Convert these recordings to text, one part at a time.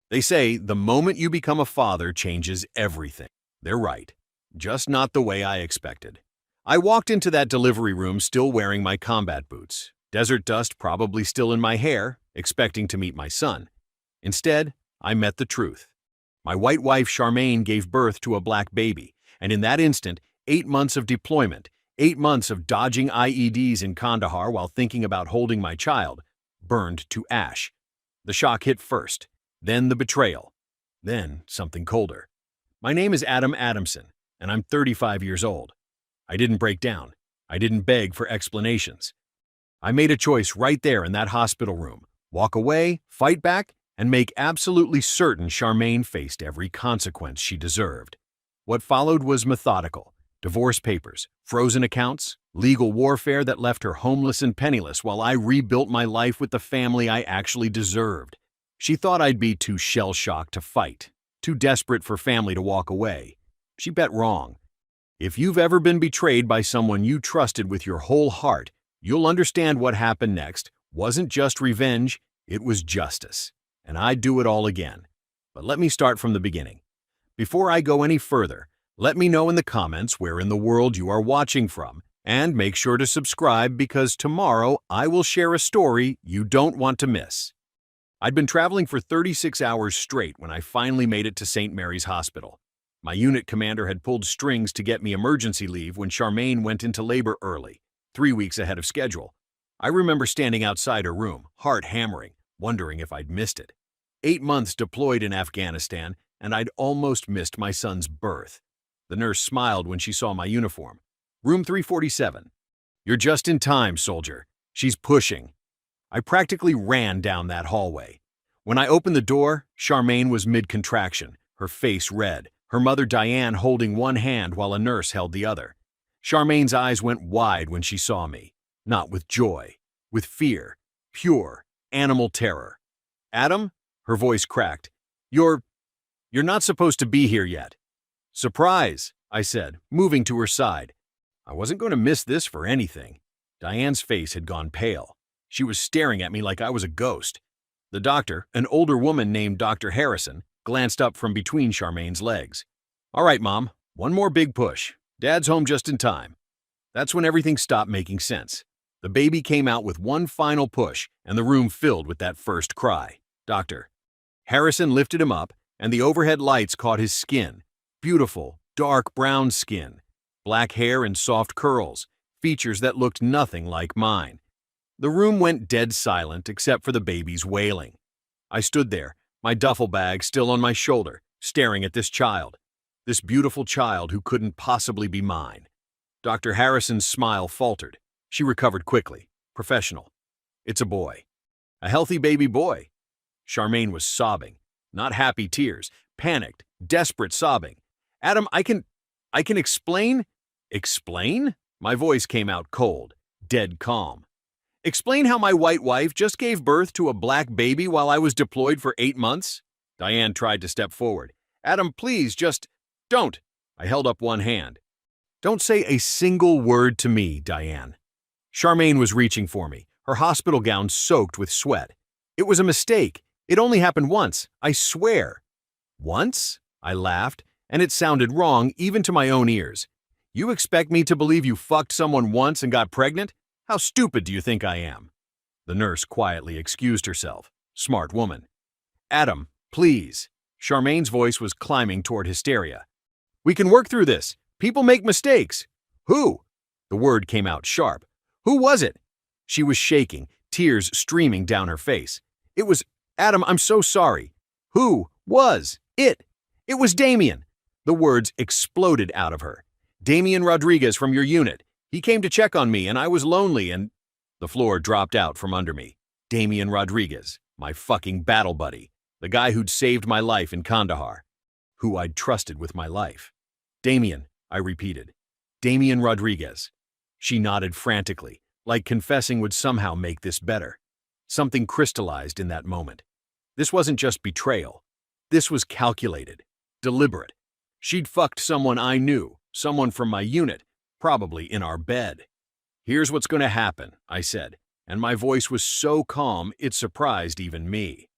They say the moment you become a father changes everything. They're right. Just not the way I expected. I walked into that delivery room still wearing my combat boots, desert dust probably still in my hair, expecting to meet my son. Instead, I met the truth. My white wife Charmaine gave birth to a black baby, and in that instant, 8 months of deployment, 8 months of dodging IEDs in Kandahar while thinking about holding my child, burned to ash. The shock hit first, then the betrayal, then something colder. My name is Adam Adamson, and I'm 35 years old. I didn't break down. I didn't beg for explanations. I made a choice right there in that hospital room. Walk away, fight back, and make absolutely certain Charmaine faced every consequence she deserved. What followed was methodical. Divorce papers, frozen accounts, legal warfare that left her homeless and penniless while I rebuilt my life with the family I actually deserved. She thought I'd be too shell-shocked to fight, too desperate for family to walk away. She bet wrong. If you've ever been betrayed by someone you trusted with your whole heart, you'll understand what happened next wasn't just revenge, it was justice. And I'd do it all again. But let me start from the beginning. Before I go any further, let me know in the comments where in the world you are watching from, and make sure to subscribe because tomorrow I will share a story you don't want to miss. I'd been traveling for 36 hours straight when I finally made it to St. Mary's Hospital. My unit commander had pulled strings to get me emergency leave when Charmaine went into labor early, 3 weeks ahead of schedule. I remember standing outside her room, heart hammering, wondering if I'd missed it. 8 months deployed in Afghanistan, and I'd almost missed my son's birth. The nurse smiled when she saw my uniform. Room 347. You're just in time, soldier. She's pushing. I practically ran down that hallway. When I opened the door, Charmaine was mid-contraction, her face red, her mother Diane holding one hand while a nurse held the other. Charmaine's eyes went wide when she saw me, not with joy, with fear, pure, animal terror. Adam? Her voice cracked. You're not supposed to be here yet. Surprise, I said, moving to her side. I wasn't going to miss this for anything. Diane's face had gone pale. She was staring at me like I was a ghost. The doctor, an older woman named Dr. Harrison, glanced up from between Charmaine's legs. All right, Mom, one more big push. Dad's home just in time. That's when everything stopped making sense. The baby came out with one final push, and the room filled with that first cry. Doctor. Harrison lifted him up, and the overhead lights caught his skin. Beautiful, dark brown skin. Black hair and soft curls, features that looked nothing like mine. The room went dead silent except for the baby's wailing. I stood there, my duffel bag still on my shoulder, staring at this child. This beautiful child who couldn't possibly be mine. Dr. Harrison's smile faltered. She recovered quickly. Professional. It's a boy. A healthy baby boy. Charmaine was sobbing. Not happy tears. Panicked, desperate sobbing. Adam, I can explain? Explain? My voice came out cold, dead calm. Explain how my white wife just gave birth to a black baby while I was deployed for 8 months? Diane tried to step forward. Adam, please, just don't. I held up one hand. Don't say a single word to me, Diane. Charmaine was reaching for me, her hospital gown soaked with sweat. It was a mistake. It only happened once, I swear. Once? I laughed, and it sounded wrong even to my own ears. You expect me to believe you fucked someone once and got pregnant? How stupid do you think I am? The nurse quietly excused herself. Smart woman. Adam, please. Charmaine's voice was climbing toward hysteria. We can work through this. People make mistakes. Who? The word came out sharp. Who was it? She was shaking, tears streaming down her face. It was, Adam, I'm so sorry. Who was it? It was Damien. The words exploded out of her. Damien Rodriguez from your unit. He came to check on me and I was lonely and... The floor dropped out from under me. Damien Rodriguez, my fucking battle buddy. The guy who'd saved my life in Kandahar. Who I'd trusted with my life. Damien, I repeated. Damien Rodriguez. She nodded frantically, like confessing would somehow make this better. Something crystallized in that moment. This wasn't just betrayal. This was calculated, deliberate. She'd fucked someone I knew, someone from my unit, probably in our bed. Here's what's going to happen, I said, and my voice was so calm it surprised even me.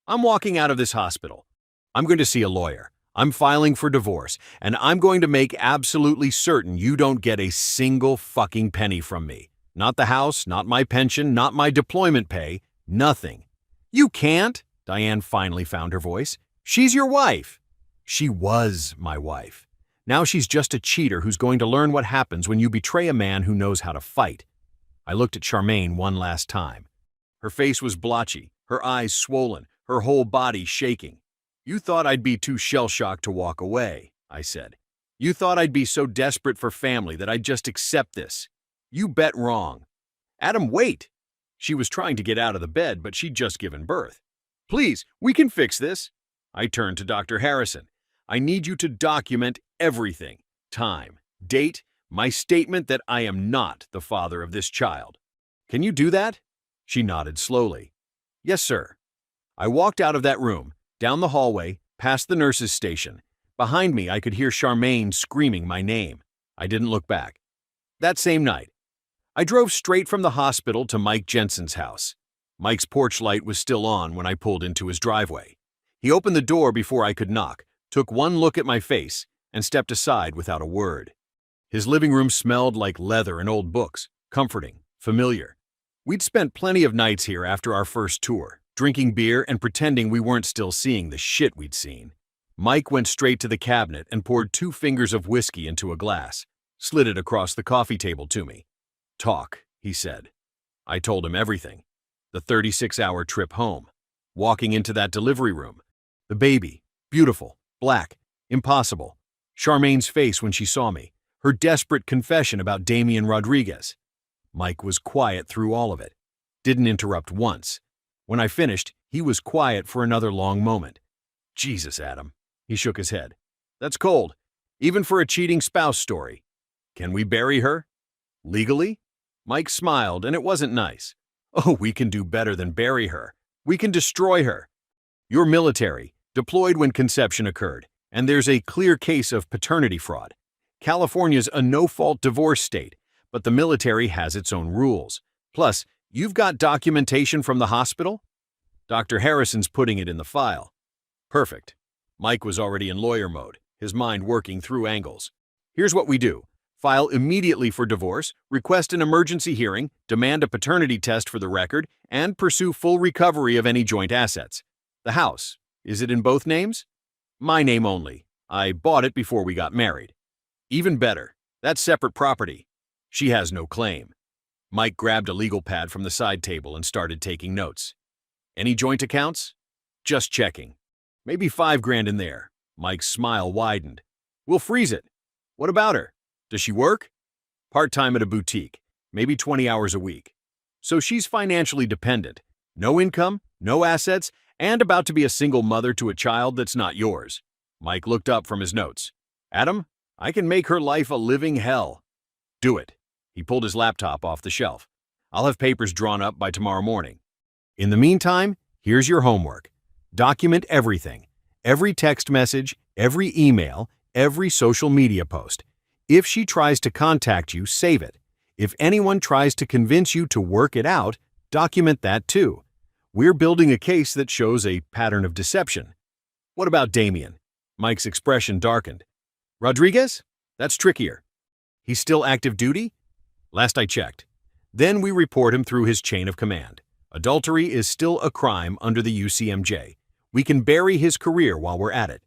I'm walking out of this hospital. I'm going to see a lawyer. I'm filing for divorce, and I'm going to make absolutely certain you don't get a single fucking penny from me. Not the house, not my pension, not my deployment pay, nothing. You can't, Diane finally found her voice. She's your wife. She was my wife. Now she's just a cheater who's going to learn what happens when you betray a man who knows how to fight. I looked at Charmaine one last time. Her face was blotchy, her eyes swollen, her whole body shaking. You thought I'd be too shell-shocked to walk away, I said. You thought I'd be so desperate for family that I'd just accept this. You bet wrong. Adam, wait! She was trying to get out of the bed, but she'd just given birth. Please, we can fix this. I turned to Dr. Harrison. I need you to document everything. Time, date, my statement that I am not the father of this child. Can you do that? She nodded slowly. Yes, sir. I walked out of that room, down the hallway, past the nurse's station. Behind me, I could hear Charmaine screaming my name. I didn't look back. That same night, I drove straight from the hospital to Mike Jensen's house. Mike's porch light was still on when I pulled into his driveway. He opened the door before I could knock, took one look at my face, and stepped aside without a word. His living room smelled like leather and old books, comforting, familiar. We'd spent plenty of nights here after our first tour, drinking beer and pretending we weren't still seeing the shit we'd seen. Mike went straight to the cabinet and poured 2 fingers of whiskey into a glass, slid it across the coffee table to me. Talk, he said. I told him everything. The 36-hour trip home, walking into that delivery room, the baby, beautiful, black, impossible, Charmaine's face when she saw me, her desperate confession about Damian Rodriguez. Mike was quiet through all of it, didn't interrupt once. When I finished, he was quiet for another long moment. Jesus, Adam. He shook his head. That's cold, even for a cheating spouse story. Can we bury her? Legally? Mike smiled, and it wasn't nice. Oh, we can do better than bury her. We can destroy her. You're military, deployed when conception occurred, and there's a clear case of paternity fraud. California's a no-fault divorce state, but the military has its own rules. Plus, you've got documentation from the hospital? Dr. Harrison's putting it in the file. Perfect. Mike was already in lawyer mode, his mind working through angles. Here's what we do. File immediately for divorce, request an emergency hearing, demand a paternity test for the record, and pursue full recovery of any joint assets. The house, is it in both names? My name only. I bought it before we got married. Even better, that's separate property. She has no claim. Mike grabbed a legal pad from the side table and started taking notes. Any joint accounts? Just checking. Maybe $5,000 in there. Mike's smile widened. We'll freeze it. What about her? Does she work? Part-time at a boutique, maybe 20 hours a week. So she's financially dependent. No income, no assets, and about to be a single mother to a child that's not yours. Mike looked up from his notes. Adam, I can make her life a living hell. Do it. He pulled his laptop off the shelf. I'll have papers drawn up by tomorrow morning. In the meantime, here's your homework. Document everything. Every text message, every email, every social media post. If she tries to contact you, save it. If anyone tries to convince you to work it out, document that too. We're building a case that shows a pattern of deception. What about Damian? Mike's expression darkened. Rodriguez? That's trickier. He's still active duty? Last I checked. Then we report him through his chain of command. Adultery is still a crime under the UCMJ. We can bury his career while we're at it.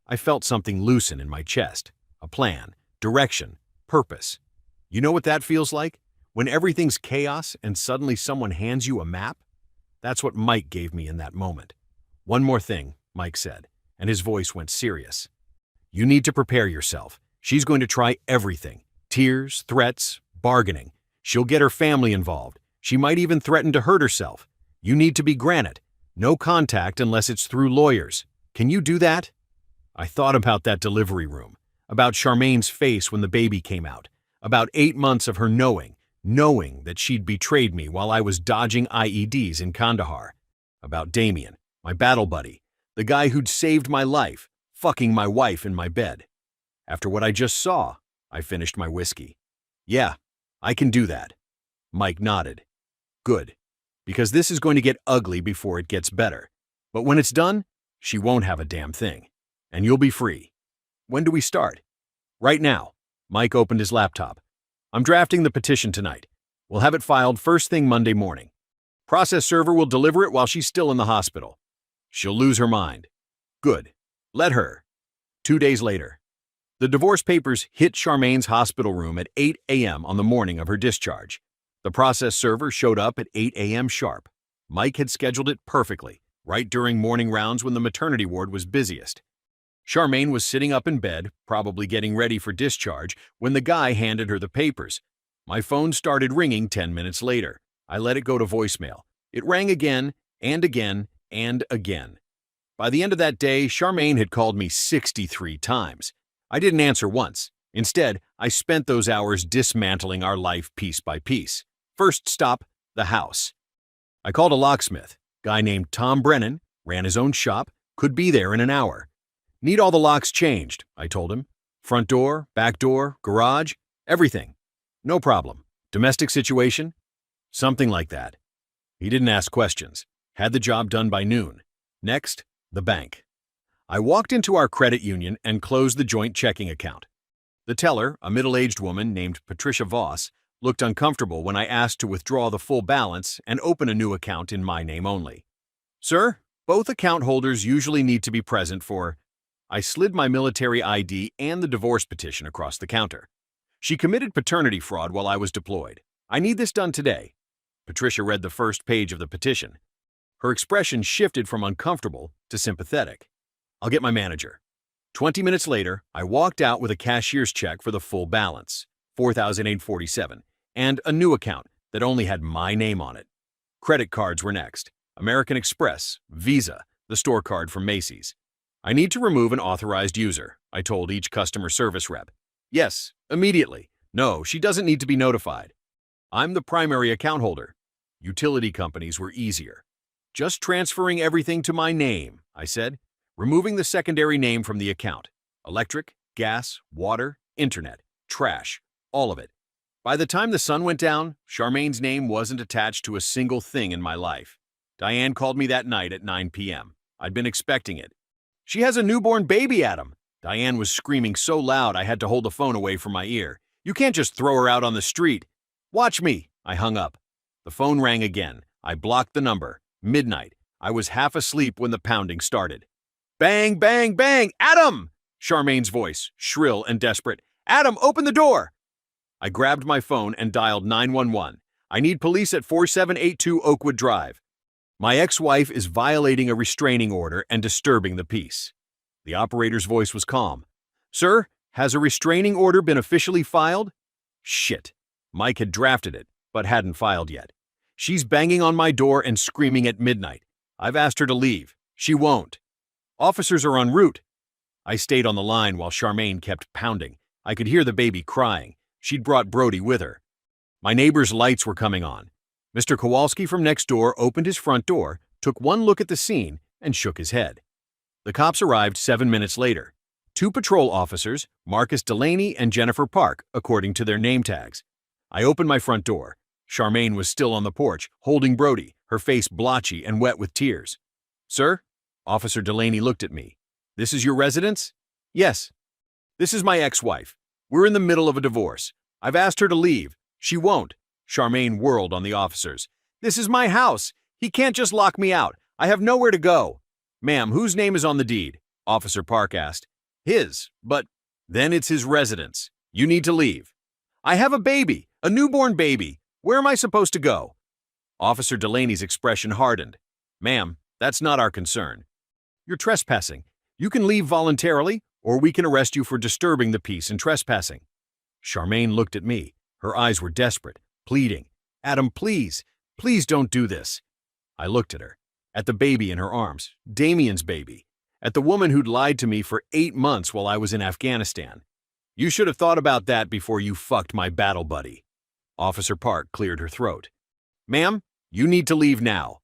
I felt something loosen in my chest. A plan, direction, purpose. You know what that feels like? When everything's chaos and suddenly someone hands you a map? That's what Mike gave me in that moment. One more thing, Mike said, and his voice went serious. You need to prepare yourself. She's going to try everything. Tears, threats, bargaining. She'll get her family involved. She might even threaten to hurt herself. You need to be granted. No contact unless it's through lawyers. Can you do that? I thought about that delivery room, about Charmaine's face when the baby came out, about 8 months of her knowing that she'd betrayed me while I was dodging IEDs in Kandahar, about Damian, my battle buddy, the guy who'd saved my life, fucking my wife in my bed. After what I just saw, I finished my whiskey. Yeah, I can do that. Mike nodded. Good, because this is going to get ugly before it gets better. But when it's done, she won't have a damn thing. And you'll be free. When do we start? Right now. Mike opened his laptop. I'm drafting the petition tonight. We'll have it filed first thing Monday morning. Process server will deliver it while she's still in the hospital. She'll lose her mind. Good. Let her. 2 days later. The divorce papers hit Charmaine's hospital room at 8 a.m. on the morning of her discharge. The process server showed up at 8 a.m. sharp. Mike had scheduled it perfectly, right during morning rounds when the maternity ward was busiest. Charmaine was sitting up in bed, probably getting ready for discharge, when the guy handed her the papers. My phone started ringing 10 minutes later. I let it go to voicemail. It rang again, and again, and again. By the end of that day, Charmaine had called me 63 times. I didn't answer once. Instead, I spent those hours dismantling our life piece by piece. First stop, the house. I called a locksmith. Guy named Tom Brennan, ran his own shop, could be there in an hour. Need all the locks changed, I told him. Front door, back door, garage, everything. No problem. Domestic situation? Something like that. He didn't ask questions. Had the job done by noon. Next, the bank. I walked into our credit union and closed the joint checking account. The teller, a middle-aged woman named Patricia Voss, looked uncomfortable when I asked to withdraw the full balance and open a new account in my name only. Sir, both account holders usually need to be present for... I slid my military ID and the divorce petition across the counter. She committed paternity fraud while I was deployed. I need this done today. Patricia read the first page of the petition. Her expression shifted from uncomfortable to sympathetic. I'll get my manager. 20 minutes later, I walked out with a cashier's check for the full balance, $4,847, and a new account that only had my name on it. Credit cards were next. American Express, Visa, the store card from Macy's. I need to remove an authorized user, I told each customer service rep. Yes, immediately. No, she doesn't need to be notified. I'm the primary account holder. Utility companies were easier. Just transferring everything to my name, I said, removing the secondary name from the account. Electric, gas, water, internet, trash, all of it. By the time the sun went down, Charmaine's name wasn't attached to a single thing in my life. Diane called me that night at 9 p.m. I'd been expecting it. She has a newborn baby, Adam. Diane was screaming so loud I had to hold the phone away from my ear. You can't just throw her out on the street. Watch me. I hung up. The phone rang again. I blocked the number. Midnight. I was half asleep when the pounding started. Bang, bang, bang! Adam! Charmaine's voice, shrill and desperate. Adam, open the door! I grabbed my phone and dialed 911. I need police at 4782 Oakwood Drive. My ex-wife is violating a restraining order and disturbing the peace. The operator's voice was calm. Sir, has a restraining order been officially filed? Shit. Mike had drafted it, but hadn't filed yet. She's banging on my door and screaming at midnight. I've asked her to leave. She won't. Officers are en route. I stayed on the line while Charmaine kept pounding. I could hear the baby crying. She'd brought Brody with her. My neighbor's lights were coming on. Mr. Kowalski from next door opened his front door, took one look at the scene, and shook his head. The cops arrived 7 minutes later. 2 patrol officers, Marcus Delaney and Jennifer Park, according to their name tags. I opened my front door. Charmaine was still on the porch, holding Brody, her face blotchy and wet with tears. Sir? Officer Delaney looked at me. This is your residence? Yes. This is my ex-wife. We're in the middle of a divorce. I've asked her to leave. She won't. Charmaine whirled on the officers. This is my house. He can't just lock me out. I have nowhere to go. Ma'am, whose name is on the deed? Officer Park asked. His, but then it's his residence. You need to leave. I have a baby, a newborn baby. Where am I supposed to go? Officer Delaney's expression hardened. Ma'am, that's not our concern. You're trespassing. You can leave voluntarily, or we can arrest you for disturbing the peace and trespassing. Charmaine looked at me. Her eyes were desperate, pleading. Adam, please, please don't do this. I looked at her, at the baby in her arms, Damien's baby, at the woman who'd lied to me for 8 months while I was in Afghanistan. You should have thought about that before you fucked my battle buddy. Officer Park cleared her throat. Ma'am, you need to leave now.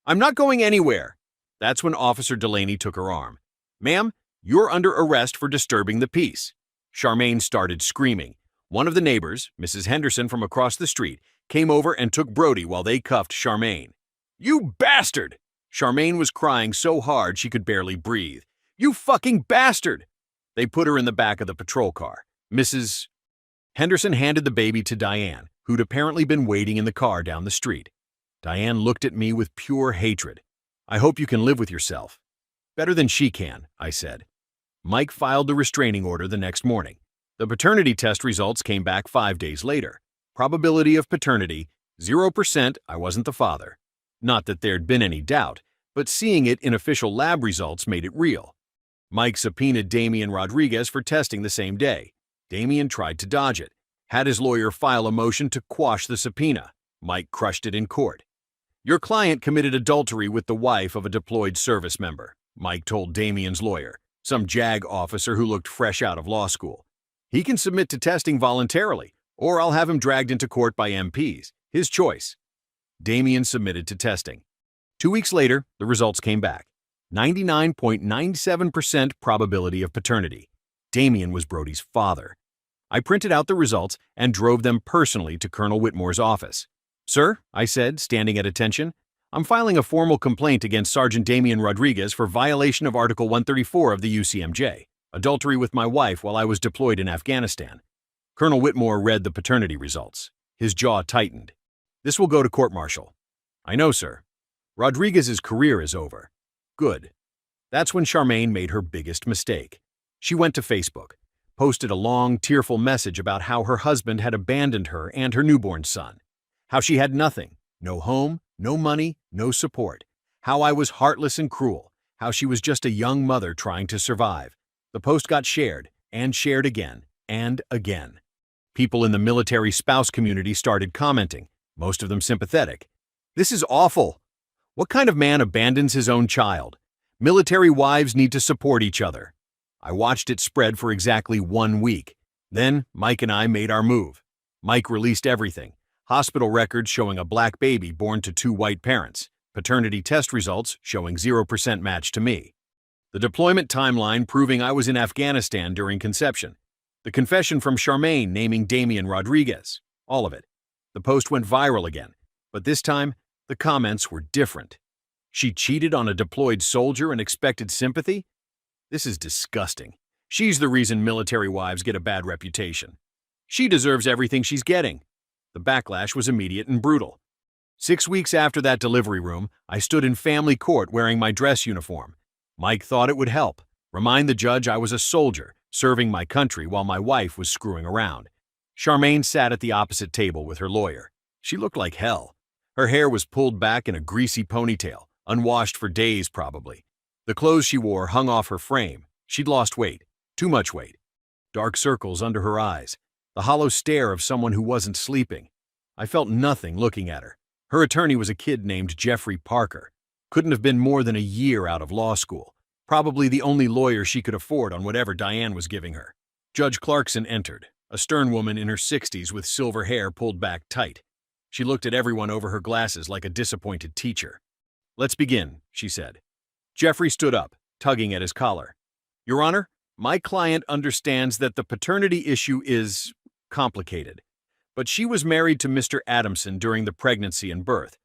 I'm not going anywhere. That's when Officer Delaney took her arm. Ma'am, you're under arrest for disturbing the peace. Charmaine started screaming. One of the neighbors, Mrs. Henderson from across the street, came over and took Brody while they cuffed Charmaine. You bastard! Charmaine was crying so hard she could barely breathe. "You fucking bastard!" They put her in the back of the patrol car. Mrs. Henderson handed the baby to Diane, who'd apparently been waiting in the car down the street. Diane looked at me with pure hatred. "I hope you can live with yourself." "Better than she can," I said. Mike filed the restraining order the next morning. The paternity test results came back 5 days later. Probability of paternity, 0%, I wasn't the father. Not that there'd been any doubt, but seeing it in official lab results made it real. Mike subpoenaed Damian Rodriguez for testing the same day. Damian tried to dodge it, had his lawyer file a motion to quash the subpoena. Mike crushed it in court. "Your client committed adultery with the wife of a deployed service member," Mike told Damian's lawyer, some JAG officer who looked fresh out of law school. "He can submit to testing voluntarily, or I'll have him dragged into court by MPs. His choice." Damian submitted to testing. 2 weeks later, the results came back. 99.97% probability of paternity. Damian was Brody's father. I printed out the results and drove them personally to Colonel Whitmore's office. "Sir," I said, standing at attention, "I'm filing a formal complaint against Sergeant Damian Rodriguez for violation of Article 134 of the UCMJ, adultery with my wife while I was deployed in Afghanistan." Colonel Whitmore read the paternity results. His jaw tightened. "This will go to court-martial." "I know, sir." "Rodriguez's career is over." "Good." That's when Charmaine made her biggest mistake. She went to Facebook, posted a long, tearful message about how her husband had abandoned her and her newborn son, how she had nothing, no home, no money, no support, how I was heartless and cruel, how she was just a young mother trying to survive. The post got shared, and shared again, and again. People in the military spouse community started commenting, most of them sympathetic. "This is awful. What kind of man abandons his own child? Military wives need to support each other." I watched it spread for exactly 1 week. Then Mike and I made our move. Mike released everything. Hospital records showing a black baby born to 2 white parents. Paternity test results showing 0% match to me. The deployment timeline proving I was in Afghanistan during conception. The confession from Charmaine naming Damian Rodriguez. All of it. The post went viral again, but this time, the comments were different. She cheated on a deployed soldier and expected sympathy? This is disgusting. She's the reason military wives get a bad reputation. She deserves everything she's getting. The backlash was immediate and brutal. 6 weeks after that delivery room, I stood in family court wearing my dress uniform. Mike thought it would help, remind the judge I was a soldier, serving my country while my wife was screwing around. Charmaine sat at the opposite table with her lawyer. She looked like hell. Her hair was pulled back in a greasy ponytail, unwashed for days probably. The clothes she wore hung off her frame. She'd lost weight, too much weight. Dark circles under her eyes, the hollow stare of someone who wasn't sleeping. I felt nothing looking at her. Her attorney was a kid named Jeffrey Parker. Couldn't have been more than a year out of law school. Probably the only lawyer she could afford on whatever Diane was giving her. Judge Clarkson entered, a stern woman in her 60s with silver hair pulled back tight. She looked at everyone over her glasses like a disappointed teacher. "Let's begin," she said. Jeffrey stood up, tugging at his collar. "Your Honor, my client understands that the paternity issue is complicated, but she was married to Mr. Adamson during the pregnancy and birth.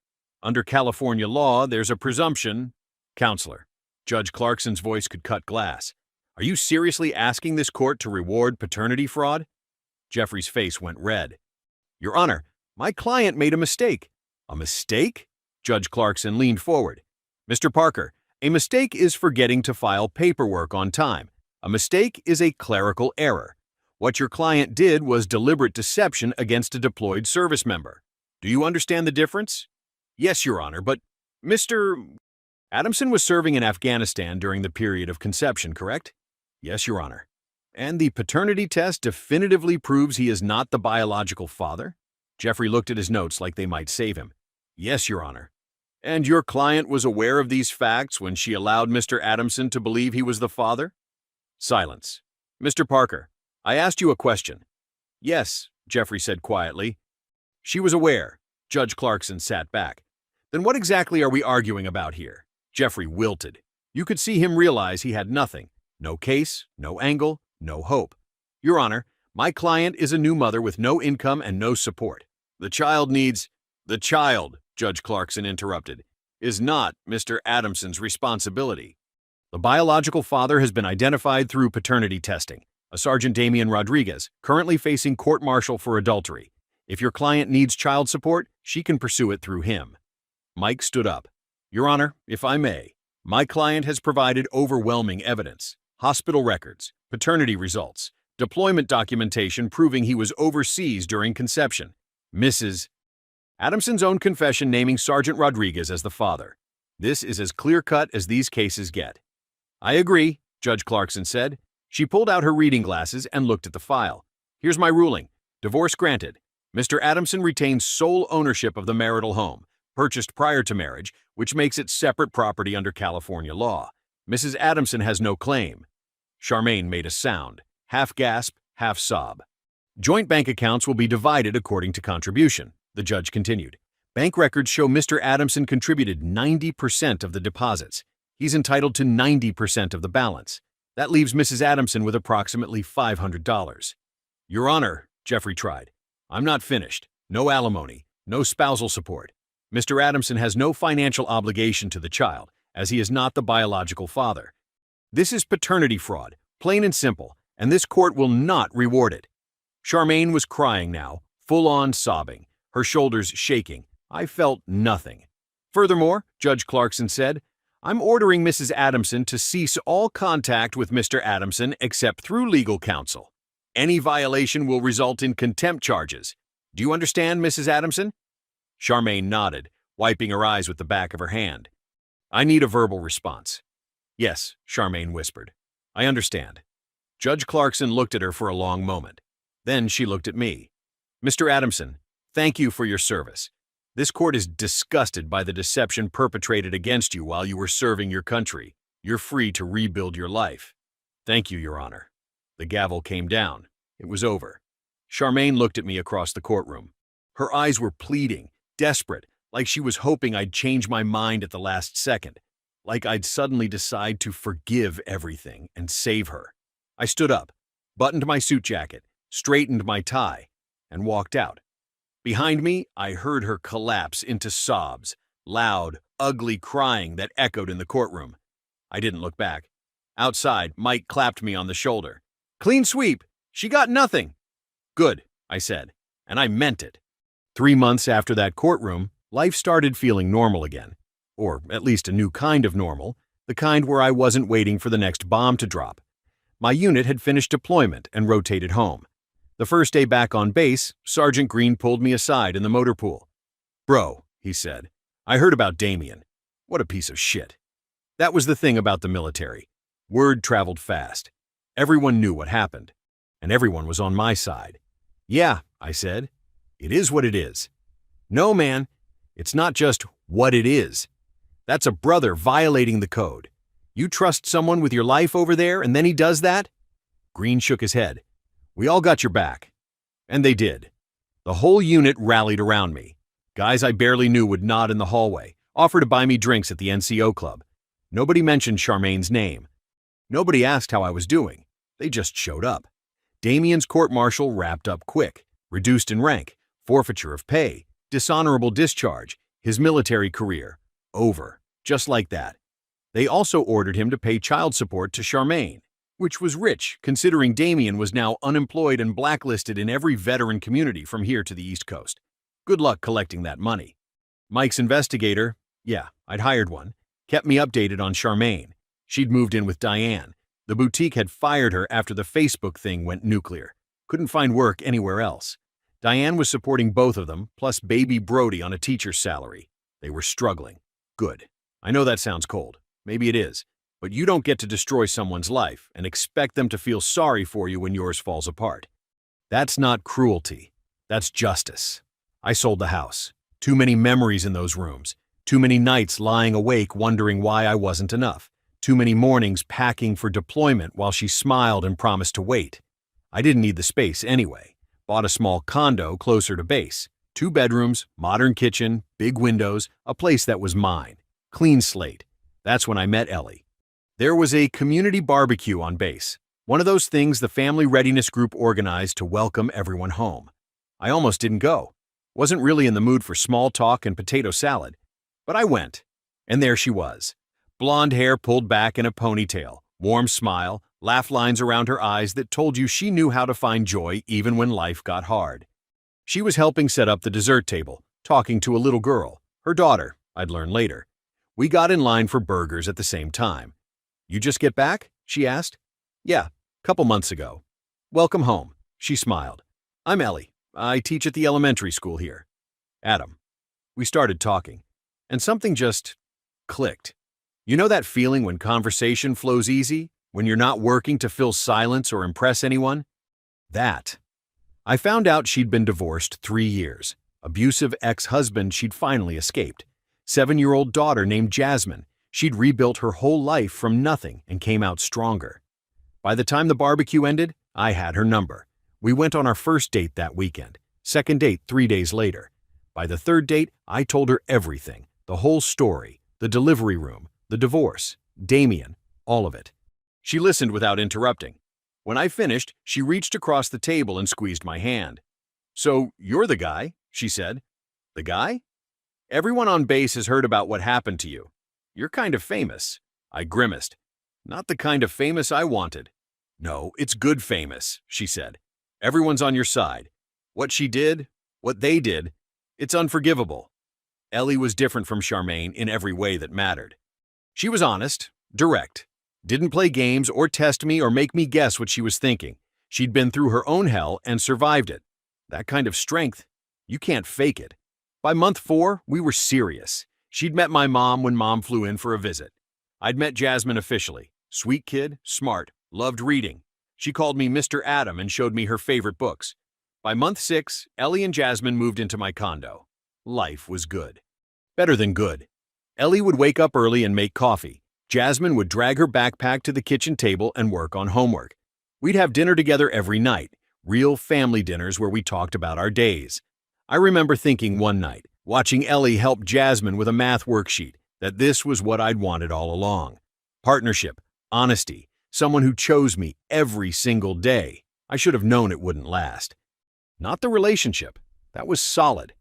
Under California law, there's a presumption—" "Counselor." Judge Clarkson's voice could cut glass. "Are you seriously asking this court to reward paternity fraud?" Jeffrey's face went red. "Your Honor, my client made a mistake." "A mistake?" Judge Clarkson leaned forward. "Mr. Parker, a mistake is forgetting to file paperwork on time. A mistake is a clerical error. What your client did was deliberate deception against a deployed service member. Do you understand the difference?" "Yes, Your Honor, but Mr. Adamson was serving in Afghanistan during the period of conception, correct?" "Yes, Your Honor." "And the paternity test definitively proves he is not the biological father?" Jeffrey looked at his notes like they might save him. "Yes, Your Honor." "And your client was aware of these facts when she allowed Mr. Adamson to believe he was the father?" Silence. "Mr. Parker, I asked you a question." "Yes," Jeffrey said quietly. "She was aware." Judge Clarkson sat back. "Then what exactly are we arguing about here?" Jeffrey wilted. You could see him realize he had nothing. No case, no angle, no hope. "Your Honor, my client is a new mother with no income and no support. The child needs—" "The child," Judge Clarkson interrupted. is not Mr. Adamson's responsibility. The biological father has been identified through paternity testing, a Sergeant Damian Rodriguez, currently facing court-martial for adultery. If your client needs child support, she can pursue it through him. Mike stood up. Your Honor, if I may, my client has provided overwhelming evidence. Hospital records, paternity results, deployment documentation proving he was overseas during conception. Mrs. Adamson's own confession naming Sergeant Rodriguez as the father. This is as clear-cut as these cases get. I agree, Judge Clarkson said. She pulled out her reading glasses and looked at the file. Here's my ruling. Divorce granted. Mr. Adamson retains sole ownership of the marital home, purchased prior to marriage, which makes it separate property under California law. Mrs. Adamson has no claim. Charmaine made a sound, half gasp, half sob. Joint bank accounts will be divided according to contribution, the judge continued. Bank records show Mr. Adamson contributed 90% of the deposits. He's entitled to 90% of the balance. That leaves Mrs. Adamson with approximately $500. Your Honor, Jeffrey tried. I'm not finished. No alimony, no spousal support. Mr. Adamson has no financial obligation to the child, as he is not the biological father. This is paternity fraud, plain and simple, and this court will not reward it. Charmaine was crying now, full-on sobbing, her shoulders shaking. I felt nothing. Furthermore, Judge Clarkson said, I'm ordering Mrs. Adamson to cease all contact with Mr. Adamson except through legal counsel. Any violation will result in contempt charges. Do you understand, Mrs. Adamson? Charmaine nodded, wiping her eyes with the back of her hand. I need a verbal response. Yes, Charmaine whispered. I understand. Judge Clarkson looked at her for a long moment. Then she looked at me. Mr. Adamson, thank you for your service. This court is disgusted by the deception perpetrated against you while you were serving your country. You're free to rebuild your life. Thank you, Your Honor. The gavel came down. It was over. Charmaine looked at me across the courtroom. Her eyes were pleading, desperate, like she was hoping I'd change my mind at the last second, like I'd suddenly decide to forgive everything and save her. I stood up, buttoned my suit jacket, straightened my tie, and walked out. Behind me, I heard her collapse into sobs, loud, ugly crying that echoed in the courtroom. I didn't look back. Outside, Mike clapped me on the shoulder. Clean sweep. She got nothing. Good, I said, and I meant it. 3 months after that courtroom, life started feeling normal again. Or at least a new kind of normal, the kind where I wasn't waiting for the next bomb to drop. My unit had finished deployment and rotated home. The first day back on base, Sergeant Green pulled me aside in the motor pool. Bro, he said, I heard about Damian. What a piece of shit. That was the thing about the military. Word traveled fast. Everyone knew what happened. And everyone was on my side. Yeah, I said. It is what it is. No, man. It's not just what it is. That's a brother violating the code. You trust someone with your life over there and then he does that? Green shook his head. We all got your back. And they did. The whole unit rallied around me. Guys I barely knew would nod in the hallway, offer to buy me drinks at the NCO club. Nobody mentioned Charmaine's name. Nobody asked how I was doing. They just showed up. Damian's court-martial wrapped up quick, reduced in rank, forfeiture of pay, dishonorable discharge, his military career. Over. Just like that. They also ordered him to pay child support to Charmaine, which was rich considering Damian was now unemployed and blacklisted in every veteran community from here to the East Coast. Good luck collecting that money. Mike's investigator, yeah, I'd hired one, kept me updated on Charmaine. She'd moved in with Diane. The boutique had fired her after the Facebook thing went nuclear. Couldn't find work anywhere else. Diane was supporting both of them, plus baby Brody on a teacher's salary. They were struggling. Good. I know that sounds cold. Maybe it is. But you don't get to destroy someone's life and expect them to feel sorry for you when yours falls apart. That's not cruelty. That's justice. I sold the house. Too many memories in those rooms. Too many nights lying awake wondering why I wasn't enough. Too many mornings packing for deployment while she smiled and promised to wait. I didn't need the space anyway. Bought a small condo closer to base. 2 bedrooms, modern kitchen, big windows, a place that was mine. Clean slate. That's when I met Ellie. There was a community barbecue on base, one of those things the family readiness group organized to welcome everyone home. I almost didn't go. Wasn't really in the mood for small talk and potato salad, but I went. And there she was. Blonde hair pulled back in a ponytail, warm smile, laugh lines around her eyes that told you she knew how to find joy even when life got hard. She was helping set up the dessert table, talking to a little girl, her daughter, I'd learn later. We got in line for burgers at the same time. "You just get back?" she asked. "Yeah, couple months ago." "Welcome home," she smiled. "I'm Ellie. I teach at the elementary school here." "Adam." We started talking, and something just clicked. You know that feeling when conversation flows easy, when you're not working to fill silence or impress anyone? That. I found out she'd been divorced 3 years. Abusive ex-husband she'd finally escaped. 7-year-old daughter named Jasmine. She'd rebuilt her whole life from nothing and came out stronger. By the time the barbecue ended, I had her number. We went on our first date that weekend. Second date 3 days later. By the third date, I told her everything. The whole story. The delivery room. The divorce. Damien. All of it. She listened without interrupting. When I finished, she reached across the table and squeezed my hand. "So, you're the guy," she said. "The guy? Everyone on base has heard about what happened to you. You're kind of famous." I grimaced. "Not the kind of famous I wanted." "No, it's good famous," she said. "Everyone's on your side. What she did, what they did, it's unforgivable." Ellie was different from Charmaine in every way that mattered. She was honest, direct, didn't play games or test me or make me guess what she was thinking. She'd been through her own hell and survived it. That kind of strength, you can't fake it. By month 4, we were serious. She'd met my mom when Mom flew in for a visit. I'd met Jasmine officially. Sweet kid, smart, loved reading. She called me Mr. Adam and showed me her favorite books. By month 6, Ellie and Jasmine moved into my condo. Life was good. Better than good. Ellie would wake up early and make coffee. Jasmine would drag her backpack to the kitchen table and work on homework. We'd have dinner together every night, real family dinners where we talked about our days. I remember thinking one night, watching Ellie help Jasmine with a math worksheet, that this was what I'd wanted all along. Partnership, honesty, someone who chose me every single day. I should have known it wouldn't last. Not the relationship, that was solid,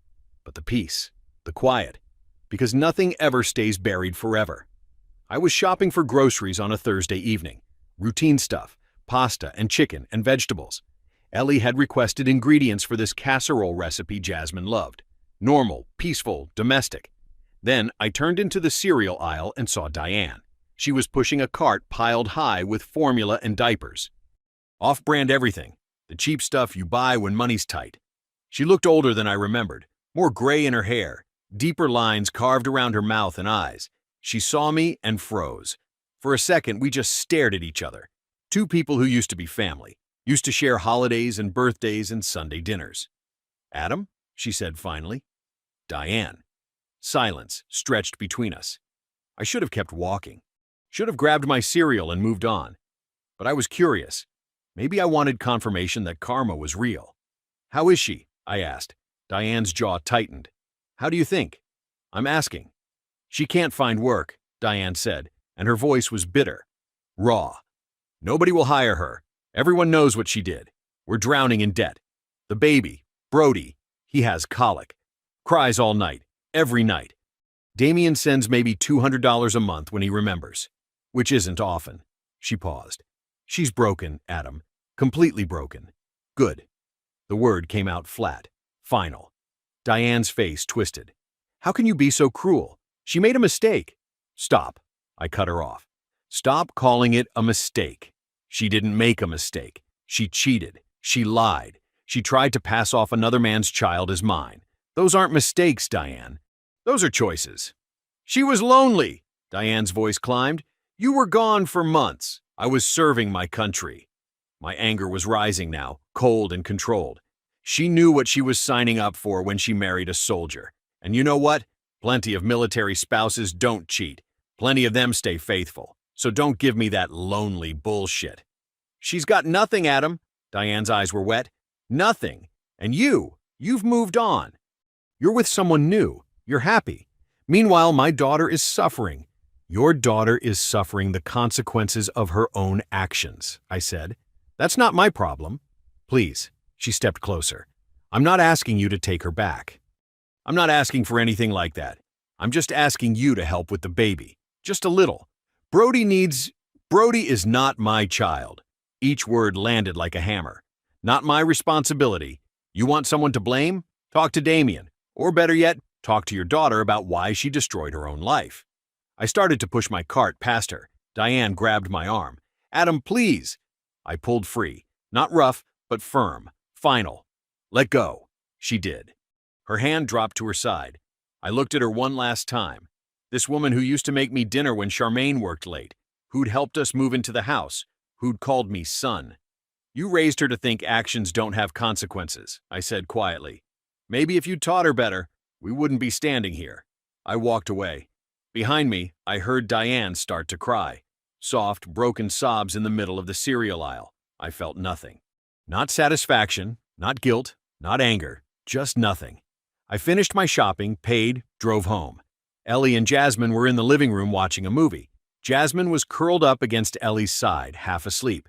but the peace, the quiet, because nothing ever stays buried forever. I was shopping for groceries on a Thursday evening. Routine stuff, pasta and chicken and vegetables. Ellie had requested ingredients for this casserole recipe Jasmine loved. Normal, peaceful, domestic. Then I turned into the cereal aisle and saw Diane. She was pushing a cart piled high with formula and diapers. Off-brand everything, the cheap stuff you buy when money's tight. She looked older than I remembered, more gray in her hair, deeper lines carved around her mouth and eyes. She saw me and froze. For a second, we just stared at each other. Two people who used to be family, used to share holidays and birthdays and Sunday dinners. "Adam?" she said finally. "Diane." Silence stretched between us. I should have kept walking. Should have grabbed my cereal and moved on. But I was curious. Maybe I wanted confirmation that karma was real. "How is she?" I asked. Diane's jaw tightened. "How do you think?" "I'm asking." "She can't find work," Diane said, and her voice was bitter, raw. "Nobody will hire her. Everyone knows what she did. We're drowning in debt. The baby, Brody, he has colic. Cries all night, every night. Damien sends maybe $200 a month when he remembers, which isn't often." She paused. "She's broken, Adam. Completely broken." "Good." The word came out flat, final. Diane's face twisted. "How can you be so cruel? She made a mistake." "Stop." I cut her off. "Stop calling it a mistake. She didn't make a mistake. She cheated. She lied. She tried to pass off another man's child as mine. Those aren't mistakes, Diane. Those are choices." "She was lonely," Diane's voice climbed. "You were gone for months. I was serving my country." My anger was rising now, cold and controlled. She knew what she was signing up for when she married a soldier. And you know what? Plenty of military spouses don't cheat. Plenty of them stay faithful. So don't give me that lonely bullshit. "She's got nothing, Adam." Diane's eyes were wet. "Nothing. And you've moved on. You're with someone new. You're happy. Meanwhile, my daughter is suffering." "Your daughter is suffering the consequences of her own actions," I said. "That's not my problem." "Please." She stepped closer. "I'm not asking you to take her back. I'm not asking for anything like that. I'm just asking you to help with the baby. Just a little. Brody is not my child. Each word landed like a hammer. Not my responsibility. You want someone to blame? Talk to Damien. Or better yet, talk to your daughter about why she destroyed her own life. I started to push my cart past her. Diane grabbed my arm. Adam, please. I pulled free. Not rough, but firm. Final. Let go. She did. Her hand dropped to her side. I looked at her one last time. This woman who used to make me dinner when Charmaine worked late, who'd helped us move into the house, who'd called me son. You raised her to think actions don't have consequences, I said quietly. Maybe if you'd taught her better, we wouldn't be standing here. I walked away. Behind me, I heard Diane start to cry. Soft, broken sobs in the middle of the cereal aisle. I felt nothing. Not satisfaction, not guilt, not anger, just nothing. I finished my shopping, paid, drove home. Ellie and Jasmine were in the living room watching a movie. Jasmine was curled up against Ellie's side, half asleep.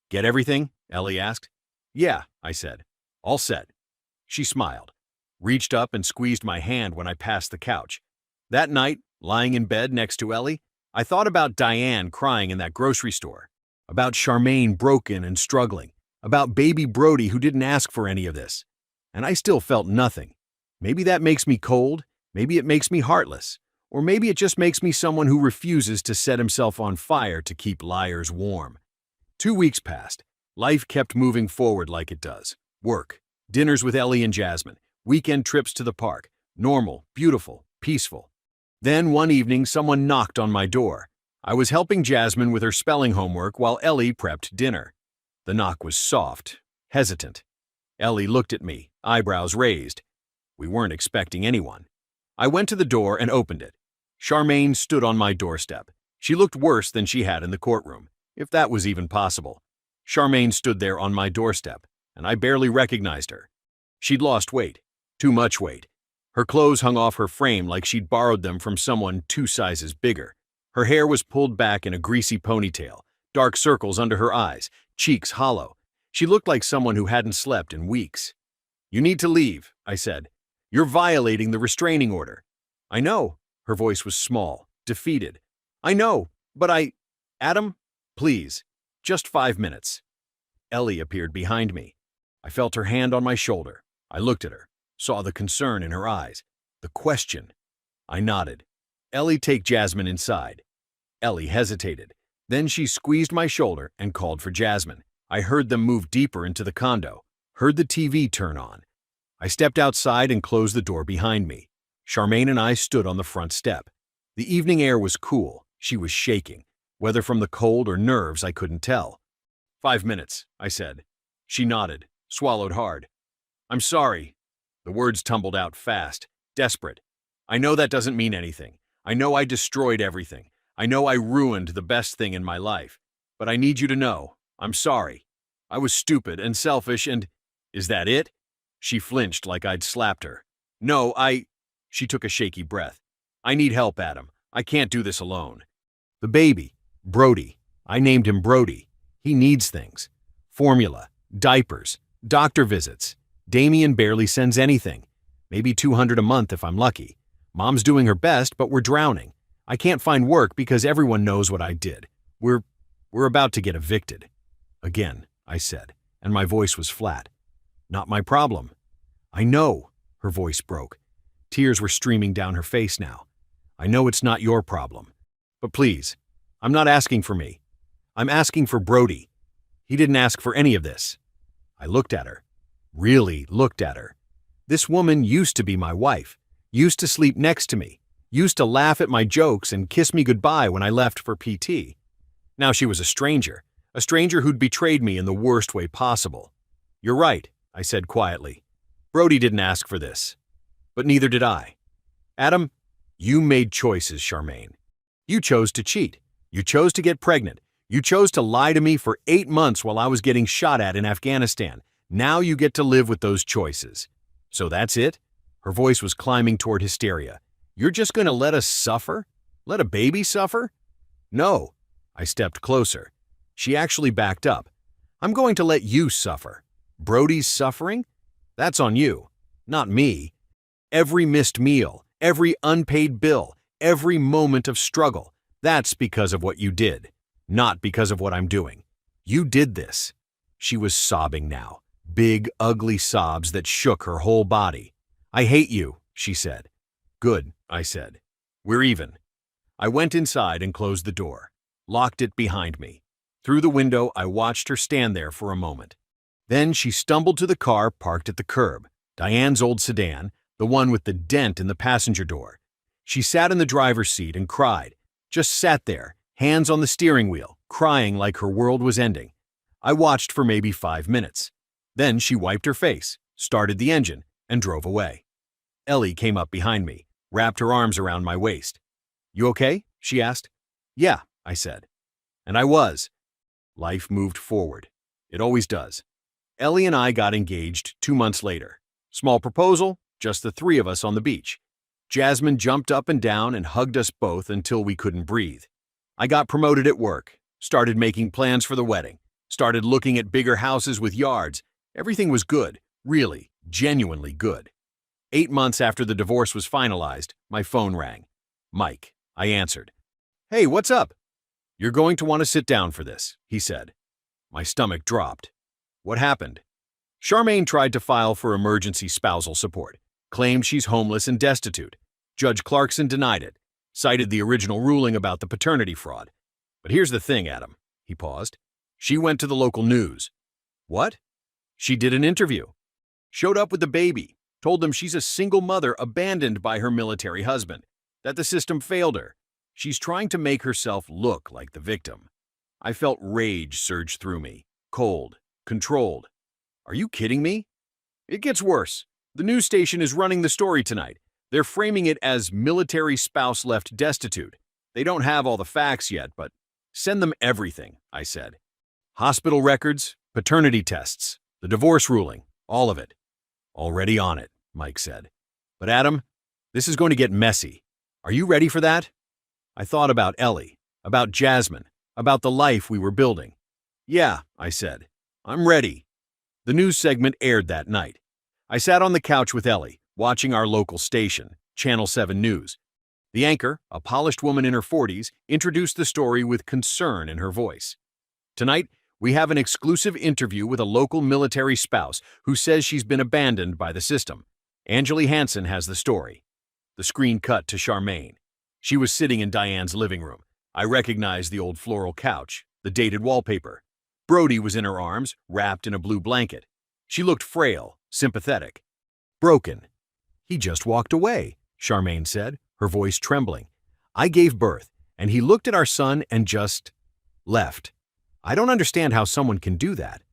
Get everything? Ellie asked. Yeah, I said. All set. She smiled, reached up and squeezed my hand when I passed the couch. That night, lying in bed next to Ellie, I thought about Diane crying in that grocery store, about Charmaine broken and struggling, about baby Brody who didn't ask for any of this. And I still felt nothing. Maybe that makes me cold, maybe it makes me heartless, or maybe it just makes me someone who refuses to set himself on fire to keep liars warm. 2 weeks passed. Life kept moving forward like it does. Work, dinners with Ellie and Jasmine, weekend trips to the park, normal, beautiful, peaceful. Then one evening someone knocked on my door. I was helping Jasmine with her spelling homework while Ellie prepped dinner. The knock was soft, hesitant. Ellie looked at me, eyebrows raised. We weren't expecting anyone. I went to the door and opened it. Charmaine stood on my doorstep. She looked worse than she had in the courtroom, if that was even possible. Charmaine stood there on my doorstep, and I barely recognized her. She'd lost weight, too much weight. Her clothes hung off her frame like she'd borrowed them from someone 2 sizes bigger. Her hair was pulled back in a greasy ponytail, dark circles under her eyes, cheeks hollow. She looked like someone who hadn't slept in weeks. You need to leave, I said. You're violating the restraining order. I know. Her voice was small, defeated. I know, but Adam, please, just 5 minutes. Ellie appeared behind me. I felt her hand on my shoulder. I looked at her, saw the concern in her eyes, the question. I nodded. Ellie, take Jasmine inside. Ellie hesitated. Then she squeezed my shoulder and called for Jasmine. I heard them move deeper into the condo, heard the TV turn on. I stepped outside and closed the door behind me. Charmaine and I stood on the front step. The evening air was cool. She was shaking. Whether from the cold or nerves, I couldn't tell. 5 minutes, I said. She nodded, swallowed hard. I'm sorry. The words tumbled out fast, desperate. I know that doesn't mean anything. I know I destroyed everything. I know I ruined the best thing in my life. But I need you to know, I'm sorry. I was stupid and selfish and… Is that it? She flinched like I'd slapped her. No, She took a shaky breath. I need help, Adam. I can't do this alone. The baby, Brody. I named him Brody. He needs things. Formula, diapers, doctor visits. Damien barely sends anything. Maybe $200 a month if I'm lucky. Mom's doing her best, but we're drowning. I can't find work because everyone knows what I did. We're about to get evicted. Again, I said, and my voice was flat. Not my problem. I know, her voice broke. Tears were streaming down her face now. I know it's not your problem. But please, I'm not asking for me. I'm asking for Brody. He didn't ask for any of this. I looked at her. Really looked at her. This woman used to be my wife, used to sleep next to me, used to laugh at my jokes and kiss me goodbye when I left for PT. Now she was a stranger who'd betrayed me in the worst way possible. You're right, I said quietly. Brody didn't ask for this. But neither did I. Adam, you made choices, Charmaine. You chose to cheat. You chose to get pregnant. You chose to lie to me for 8 months while I was getting shot at in Afghanistan. Now you get to live with those choices. So that's it? Her voice was climbing toward hysteria. You're just going to let us suffer? Let a baby suffer? No. I stepped closer. She actually backed up. I'm going to let you suffer. Brody's suffering? That's on you, not me. Every missed meal, Every unpaid bill, every moment of struggle, that's because of what you did, not because of what I'm doing. You did this." She was sobbing now, big, ugly sobs that shook her whole body. "I hate you," she said. "Good," I said. "We're even." I went inside and closed the door, locked it behind me. Through the window, I watched her stand there for a moment. Then she stumbled to the car parked at the curb, Diane's old sedan, the one with the dent in the passenger door. She sat in the driver's seat and cried, just sat there, hands on the steering wheel, crying like her world was ending. I watched for maybe 5 minutes. Then she wiped her face, started the engine, and drove away. Ellie came up behind me, wrapped her arms around my waist. "You okay?" she asked. "Yeah," I said. And I was. Life moved forward. It always does. Ellie and I got engaged 2 months later. Small proposal, just the 3 of us on the beach. Jasmine jumped up and down and hugged us both until we couldn't breathe. I got promoted at work, started making plans for the wedding, started looking at bigger houses with yards. Everything was good, really, genuinely good. 8 months after the divorce was finalized, my phone rang. Mike. I answered. "Hey, what's up?" "You're going to want to sit down for this," he said. My stomach dropped. "What happened?" "Charmaine tried to file for emergency spousal support, claimed she's homeless and destitute. Judge Clarkson denied it, cited the original ruling about the paternity fraud. But here's the thing, Adam." He paused. "She went to the local news." "What?" "She did an interview. Showed up with the baby, told them she's a single mother abandoned by her military husband, that the system failed her. She's trying to make herself look like the victim." I felt rage surge through me, cold, controlled. "Are you kidding me?" "It gets worse. The news station is running the story tonight. They're framing it as military spouse left destitute. They don't have all the facts yet, but send them everything," I said. "Hospital records, paternity tests, the divorce ruling, all of it." "Already on it," Mike said. "But Adam, this is going to get messy. Are you ready for that?" I thought about Ellie, about Jasmine, about the life we were building. "Yeah," I said. "I'm ready." The news segment aired that night. I sat on the couch with Ellie, watching our local station, Channel 7 News. The anchor, a polished woman in her 40s, introduced the story with concern in her voice. "Tonight, we have an exclusive interview with a local military spouse who says she's been abandoned by the system. Anjali Hansen has the story." The screen cut to Charmaine. She was sitting in Diane's living room. I recognized the old floral couch, the dated wallpaper. Brody was in her arms, wrapped in a blue blanket. She looked frail, sympathetic. "Broken. He just walked away," Charmaine said, her voice trembling. "I gave birth, and he looked at our son and just left. I don't understand how someone can do that."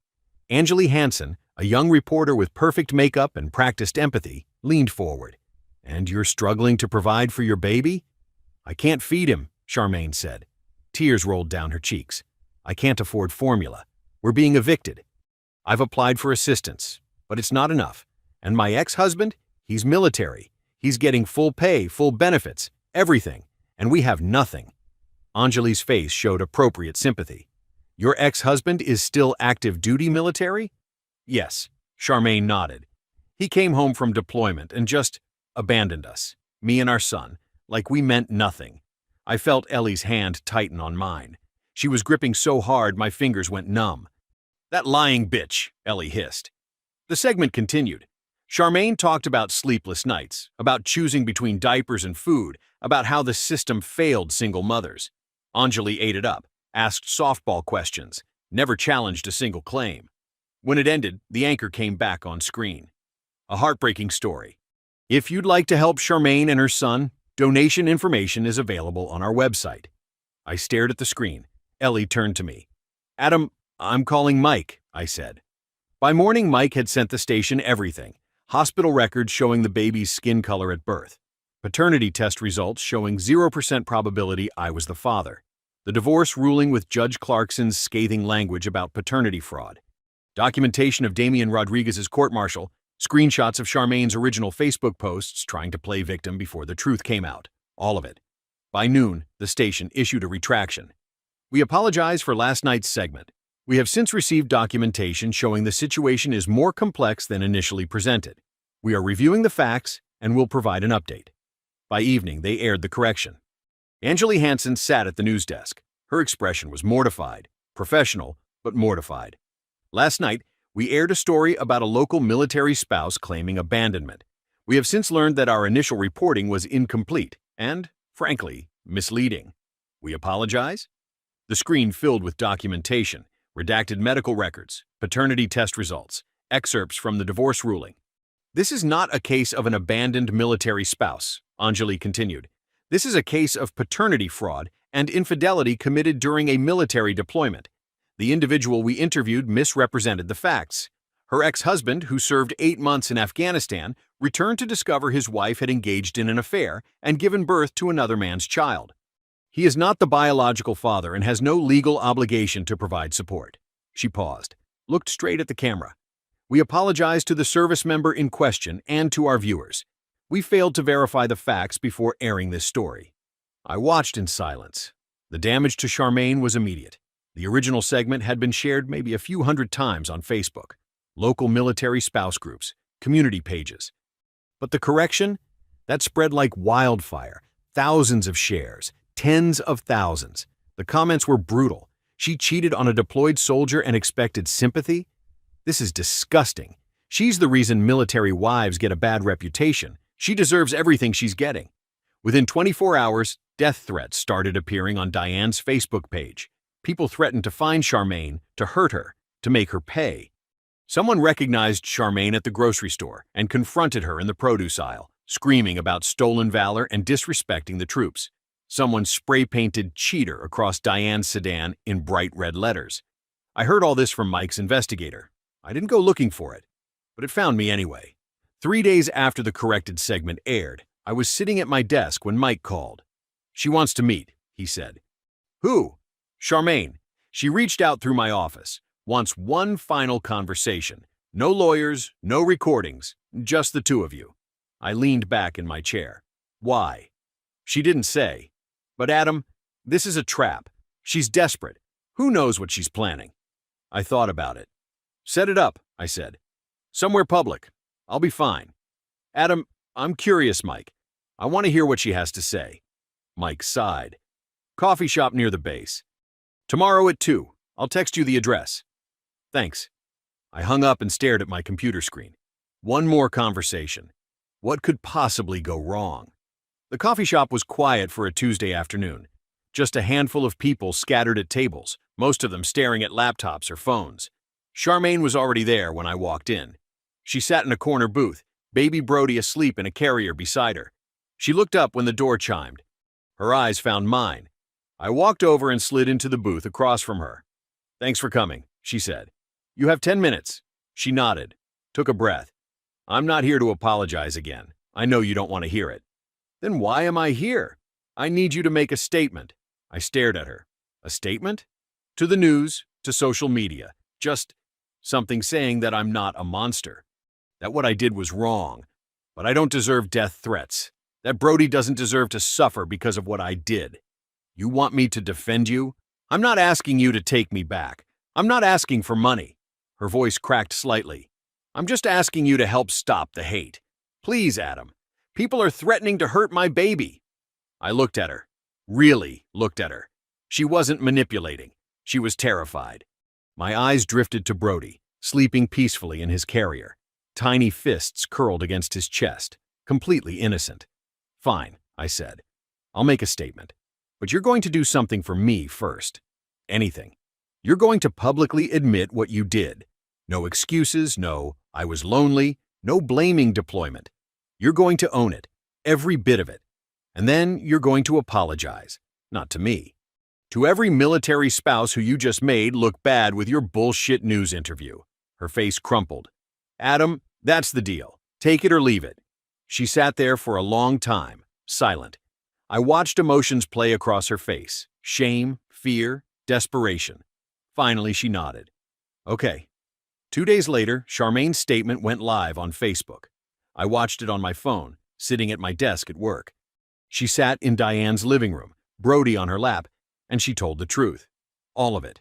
Anjali Hansen, a young reporter with perfect makeup and practiced empathy, leaned forward. "And you're struggling to provide for your baby?" "I can't feed him," Charmaine said. Tears rolled down her cheeks. "I can't afford formula. We're being evicted. I've applied for assistance, but it's not enough. And my ex-husband, he's military. He's getting full pay, full benefits, everything, and we have nothing." Anjali's face showed appropriate sympathy. "Your ex-husband is still active duty military?" "Yes," Charmaine nodded. "He came home from deployment and just abandoned us, me and our son, like we meant nothing." I felt Ellie's hand tighten on mine. She was gripping so hard my fingers went numb. "That lying bitch," Ellie hissed. The segment continued. Charmaine talked about sleepless nights, about choosing between diapers and food, about how the system failed single mothers. Anjali ate it up, asked softball questions, never challenged a single claim. When it ended, the anchor came back on screen. A heartbreaking story. If you'd like to help Charmaine and her son, donation information is available on our website. I stared at the screen. Ellie turned to me. "Adam, I'm calling Mike," I said. By morning, Mike had sent the station everything. Hospital records showing the baby's skin color at birth. Paternity test results showing 0% probability I was the father. The divorce ruling with Judge Clarkson's scathing language about paternity fraud. Documentation of Damian Rodriguez's court-martial. Screenshots of Charmaine's original Facebook posts trying to play victim before the truth came out. All of it. By noon, the station issued a retraction. "We apologize for last night's segment. We have since received documentation showing the situation is more complex than initially presented. We are reviewing the facts and will provide an update." By evening, they aired the correction. Angeli Hansen sat at the news desk. Her expression was mortified, professional, but mortified. Last night, we aired a story about a local military spouse claiming abandonment. We have since learned that our initial reporting was incomplete and, frankly, misleading. We apologize? The screen filled with documentation, redacted medical records, paternity test results, excerpts from the divorce ruling. This is not a case of an abandoned military spouse, Angeli continued. This is a case of paternity fraud and infidelity committed during a military deployment. The individual we interviewed misrepresented the facts. Her ex-husband, who served 8 months in Afghanistan, returned to discover his wife had engaged in an affair and given birth to another man's child. He is not the biological father and has no legal obligation to provide support. She paused, looked straight at the camera. We apologize to the service member in question and to our viewers. We failed to verify the facts before airing this story. I watched in silence. The damage to Charmaine was immediate. The original segment had been shared maybe a few hundred times on Facebook, local military spouse groups, community pages. But the correction? That spread like wildfire. Thousands of shares, tens of thousands. The comments were brutal. She cheated on a deployed soldier and expected sympathy? This is disgusting. She's the reason military wives get a bad reputation. She deserves everything she's getting. Within 24 hours, death threats started appearing on Diane's Facebook page. People threatened to find Charmaine, to hurt her, to make her pay. Someone recognized Charmaine at the grocery store and confronted her in the produce aisle, screaming about stolen valor and disrespecting the troops. Someone spray-painted cheater across Diane's sedan in bright red letters. I heard all this from Mike's investigator. I didn't go looking for it, but it found me anyway. 3 days after the corrected segment aired, I was sitting at my desk when Mike called. "She wants to meet," he said. "Who?" "Charmaine. She reached out through my office. Wants one final conversation. No lawyers, no recordings, just the two of you." I leaned back in my chair. "Why?" "She didn't say. But Adam, this is a trap. She's desperate. Who knows what she's planning?" I thought about it. "Set it up," I said. "Somewhere public. I'll be fine." "Adam, I'm curious, Mike. I want to hear what she has to say." Mike sighed. "Coffee shop near the base. Tomorrow at 2. I'll text you the address." "Thanks." I hung up and stared at my computer screen. One more conversation. What could possibly go wrong? The coffee shop was quiet for a Tuesday afternoon. Just a handful of people scattered at tables, most of them staring at laptops or phones. Charmaine was already there when I walked in. She sat in a corner booth, baby Brody asleep in a carrier beside her. She looked up when the door chimed. Her eyes found mine. I walked over and slid into the booth across from her. "Thanks for coming," she said. "You have 10 minutes." She nodded, took a breath. "I'm not here to apologize again. I know you don't want to hear it." "Then why am I here?" "I need you to make a statement." I stared at her. "A statement?" "To the news, to social media. Just something saying that I'm not a monster. That what I did was wrong. But I don't deserve death threats. That Brody doesn't deserve to suffer because of what I did. You want me to defend you? I'm not asking you to take me back. I'm not asking for money." Her voice cracked slightly. "I'm just asking you to help stop the hate. Please, Adam. People are threatening to hurt my baby." I looked at her. Really looked at her. She wasn't manipulating. She was terrified. My eyes drifted to Brody, sleeping peacefully in his carrier. Tiny fists curled against his chest, completely innocent. "Fine," I said. "I'll make a statement. But you're going to do something for me first. Anything. You're going to publicly admit what you did. No excuses, no, I was lonely, no blaming deployment. You're going to own it, every bit of it. And then you're going to apologize. Not to me. To every military spouse who you just made look bad with your bullshit news interview." Her face crumpled. "Adam, that's the deal. Take it or leave it." She sat there for a long time, silent. I watched emotions play across her face. Shame, fear, desperation. Finally, she nodded. "Okay." 2 days later, Charmaine's statement went live on Facebook. I watched it on my phone, sitting at my desk at work. She sat in Diane's living room, Brody on her lap, and she told the truth. All of it.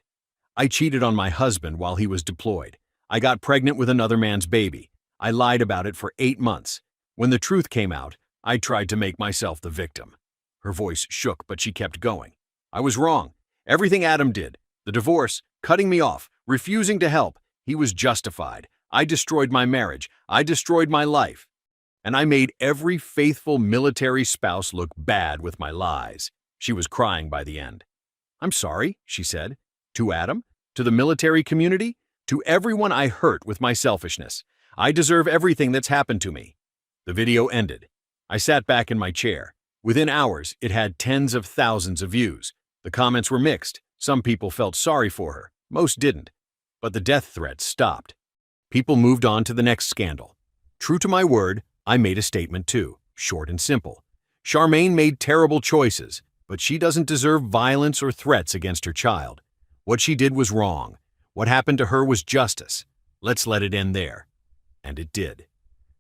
I cheated on my husband while he was deployed. I got pregnant with another man's baby. I lied about it for 8 months. When the truth came out, I tried to make myself the victim. Her voice shook, but she kept going. I was wrong. Everything Adam did, the divorce, cutting me off, refusing to help, he was justified. I destroyed my marriage. I destroyed my life. And I made every faithful military spouse look bad with my lies. She was crying by the end. I'm sorry, she said. To Adam? To the military community? To everyone I hurt with my selfishness. I deserve everything that's happened to me. The video ended. I sat back in my chair. Within hours, it had tens of thousands of views. The comments were mixed. Some people felt sorry for her. Most didn't. But the death threats stopped. People moved on to the next scandal. True to my word, I made a statement too, short and simple. Charmaine made terrible choices, but she doesn't deserve violence or threats against her child. What she did was wrong. What happened to her was justice. Let's let it end there. And it did.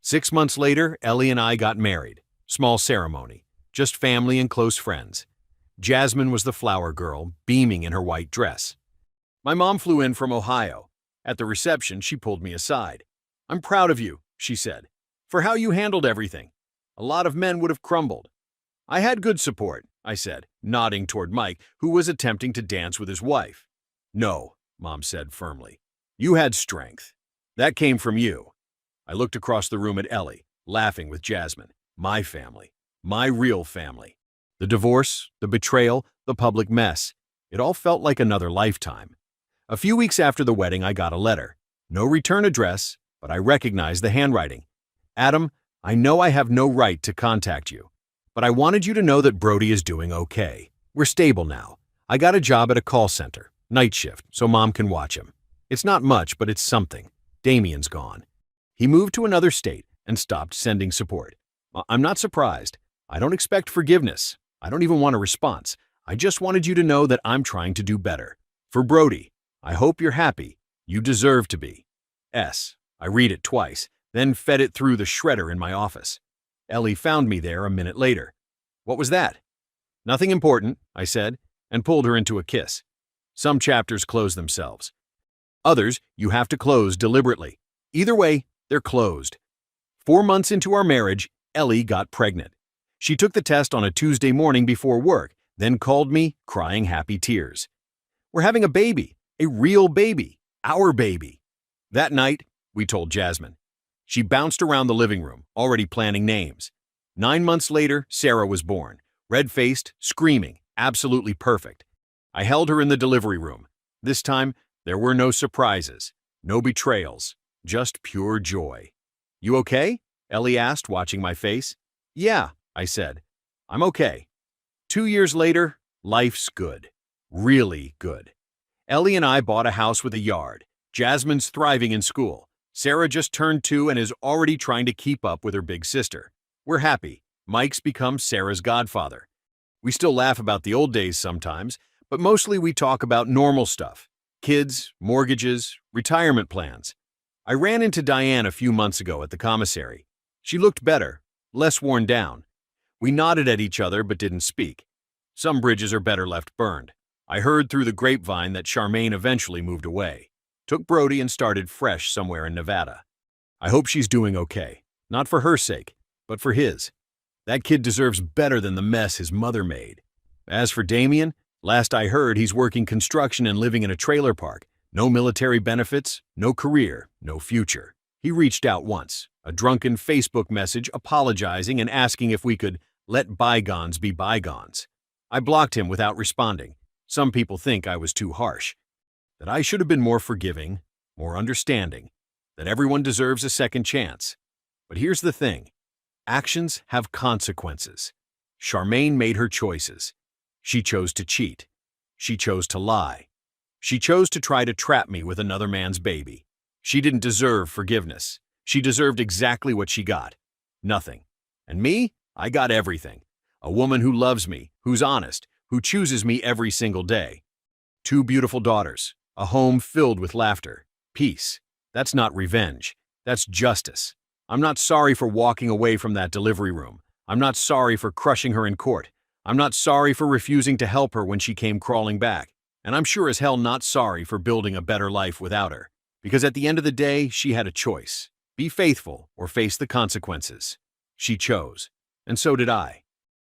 6 months later, Ellie and I got married. Small ceremony. Just family and close friends. Jasmine was the flower girl, beaming in her white dress. My mom flew in from Ohio. At the reception, she pulled me aside. I'm proud of you, she said, for how you handled everything. A lot of men would have crumbled. I had good support, I said, nodding toward Mike, who was attempting to dance with his wife. No, Mom said firmly. You had strength. That came from you. I looked across the room at Ellie, laughing with Jasmine. My family. My real family. The divorce, the betrayal, the public mess. It all felt like another lifetime. A few weeks after the wedding, I got a letter. No return address, but I recognized the handwriting. Adam, I know I have no right to contact you, but I wanted you to know that Brody is doing okay. We're stable now. I got a job at a call center, night shift, so Mom can watch him. It's not much, but it's something. Damien's gone. He moved to another state and stopped sending support. I'm not surprised. I don't expect forgiveness. I don't even want a response. I just wanted you to know that I'm trying to do better. For Brody, I hope you're happy. You deserve to be. S. I read it twice, then fed it through the shredder in my office. Ellie found me there a minute later. What was that? Nothing important, I said, and pulled her into a kiss. Some chapters close themselves. Others, you have to close deliberately. Either way, they're closed. 4 months into our marriage, Ellie got pregnant. She took the test on a Tuesday morning before work, then called me, crying happy tears. We're having a baby, a real baby, our baby. That night, we told Jasmine. She bounced around the living room, already planning names. 9 months later, Sarah was born, red-faced, screaming, absolutely perfect. I held her in the delivery room. This time, there were no surprises, no betrayals, just pure joy. You okay? Ellie asked, watching my face. Yeah, I said. I'm okay. 2 years later, life's good. Really good. Ellie and I bought a house with a yard. Jasmine's thriving in school. Sarah just turned 2 and is already trying to keep up with her big sister. We're happy. Mike's become Sarah's godfather. We still laugh about the old days sometimes, but mostly we talk about normal stuff. Kids, mortgages, retirement plans. I ran into Diane a few months ago at the commissary. She looked better, less worn down. We nodded at each other but didn't speak. Some bridges are better left burned. I heard through the grapevine that Charmaine eventually moved away, took Brody and started fresh somewhere in Nevada. I hope she's doing okay, not for her sake, but for his. That kid deserves better than the mess his mother made. As for Damien, last I heard he's working construction and living in a trailer park. No military benefits, no career, no future. He reached out once, a drunken Facebook message apologizing and asking if we could let bygones be bygones. I blocked him without responding. Some people think I was too harsh, that I should have been more forgiving, more understanding, that everyone deserves a second chance. But here's the thing. Actions have consequences. Charmaine made her choices. She chose to cheat. She chose to lie. She chose to try to trap me with another man's baby. She didn't deserve forgiveness. She deserved exactly what she got. Nothing. And me? I got everything. A woman who loves me, who's honest, who chooses me every single day. 2 beautiful daughters. A home filled with laughter. Peace. That's not revenge. That's justice. I'm not sorry for walking away from that delivery room. I'm not sorry for crushing her in court. I'm not sorry for refusing to help her when she came crawling back. And I'm sure as hell not sorry for building a better life without her. Because at the end of the day, she had a choice. Be faithful or face the consequences. She chose. And so did I.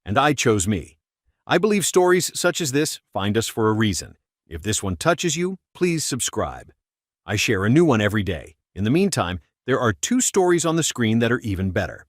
And I chose me. I believe stories such as this find us for a reason. If this one touches you, please subscribe. I share a new one every day. In the meantime, there are 2 stories on the screen that are even better.